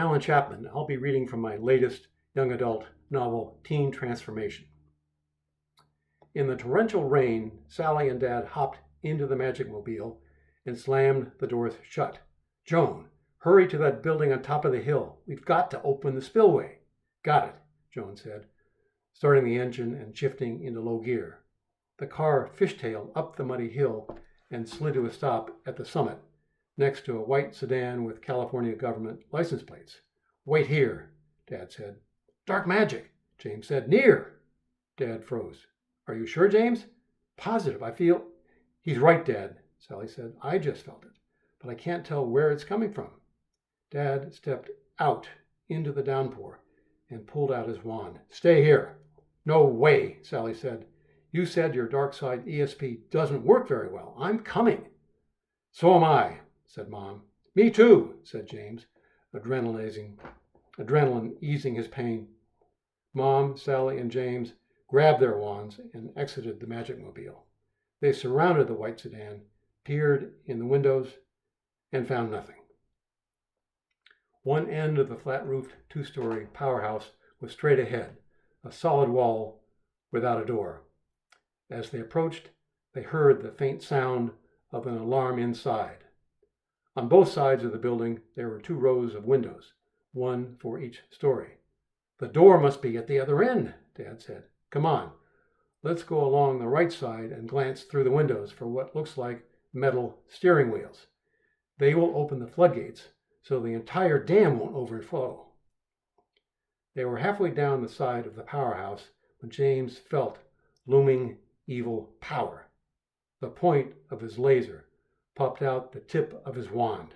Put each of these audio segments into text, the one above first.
Allan Chapman. I'll be reading from my latest young adult novel, Teen Transformation. In the torrential rain, Sally and Dad hopped into the Magic Mobile and slammed the doors shut. "Joan, hurry to that building on top of the hill. We've got to open the spillway." "Got it," Joan said, starting the engine and shifting into low gear. The car fishtailed up the muddy hill and slid to a stop at the summit, next to a white sedan with California government license plates. "Wait here," Dad said. "Dark magic," James said. "Near." Dad froze. "Are you sure, James?" "Positive. I feel—" "He's right, Dad," Sally said. "I just felt it, but I can't tell where it's coming from." Dad stepped out into the downpour and pulled out his wand. "Stay here." "No way," Sally said. "You said your dark side ESP doesn't work very well. I'm coming." "So am I," said Mom. "Me too," said James, adrenaline easing his pain. Mom, Sally, and James grabbed their wands and exited the Magic Mobile. They surrounded the white sedan, peered in the windows, and found nothing. One end of the flat-roofed two-story powerhouse was straight ahead, a solid wall without a door. As they approached, they heard the faint sound of an alarm inside. On both sides of the building, there were 2 rows of windows, one for each story. "The door must be at the other end," Dad said. "Come on, let's go along the right side and glance through the windows for what looks like metal steering wheels. They will open the floodgates so the entire dam won't overflow." They were halfway down the side of the powerhouse when James felt looming evil power. The point of his laser popped out the tip of his wand.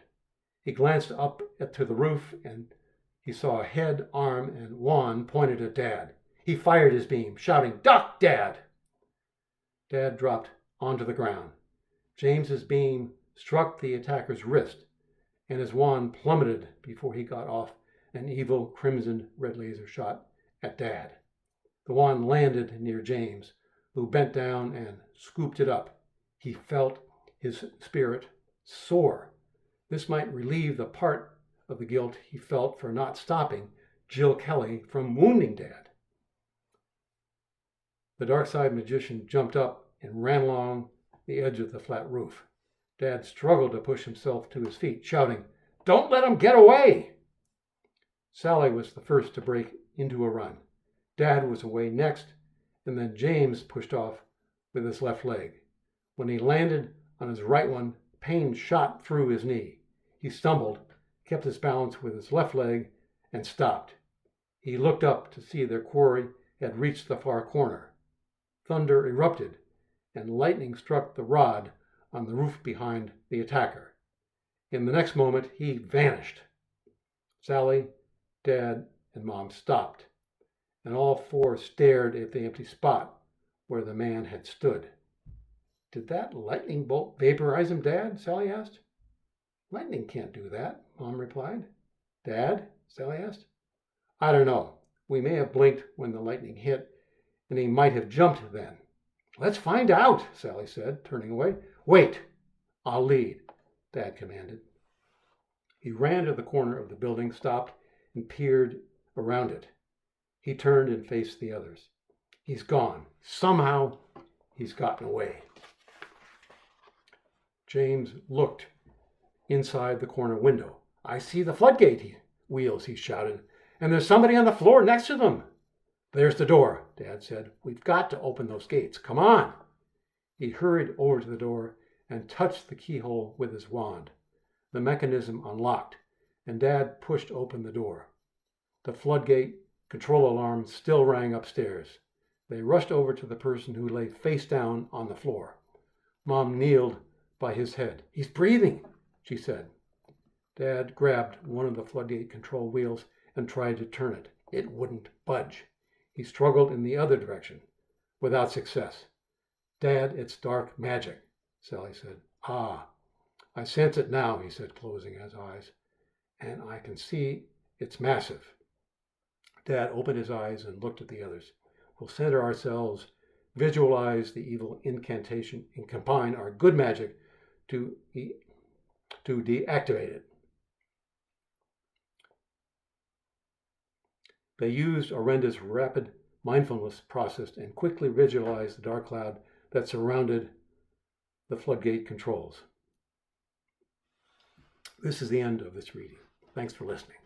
He glanced up to the roof and he saw a head, arm, and wand pointed at Dad. He fired his beam, shouting, "Duck, Dad!" Dad dropped onto the ground. James's beam struck the attacker's wrist, and his wand plummeted before he got off an evil crimson red laser shot at Dad. The wand landed near James, who bent down and scooped it up. He felt his spirit soar. This might relieve the part of the guilt he felt for not stopping Jill Kelly from wounding Dad. The dark side magician jumped up and ran along the edge of the flat roof. Dad struggled to push himself to his feet, shouting, "Don't let him get away!" Sally was the first to break into a run. Dad was away next, and then James pushed off with his left leg. When he landed on his right one, pain shot through his knee. He stumbled, kept his balance with his left leg, and stopped. He looked up to see their quarry had reached the far corner. Thunder erupted, and lightning struck the rod on the roof behind the attacker. In the next moment, he vanished. Sally, Dad, and Mom stopped, and all 4 stared at the empty spot where the man had stood. "Did that lightning bolt vaporize him, Dad?" Sally asked. "Lightning can't do that," Mom replied. "Dad?" Sally asked. "I don't know. We may have blinked when the lightning hit, and he might have jumped then." "Let's find out," Sally said, turning away. "Wait, I'll lead," Dad commanded. He ran to the corner of the building, stopped, and peered around it. He turned and faced the others. "He's gone. Somehow he's gotten away." James looked inside the corner window. "I see the floodgate wheels," he shouted, "and there's somebody on the floor next to them." "There's the door," Dad said. "We've got to open those gates. Come on." He hurried over to the door and touched the keyhole with his wand. The mechanism unlocked, and Dad pushed open the door. The floodgate control alarm still rang upstairs. They rushed over to the person who lay face down on the floor. Mom kneeled by his head. "He's breathing," she said. Dad grabbed one of the floodgate control wheels and tried to turn it. It wouldn't budge. He struggled in the other direction, without success. "Dad, it's dark magic," Sally said. "Ah, I sense it now," he said, closing his eyes. "And I can see it's massive." Dad opened his eyes and looked at the others. "We'll center ourselves, visualize the evil incantation, and combine our good magic to deactivate it." They used Orenda's rapid mindfulness process and quickly visualized the dark cloud that surrounded the floodgate controls. This is the end of this reading. Thanks for listening.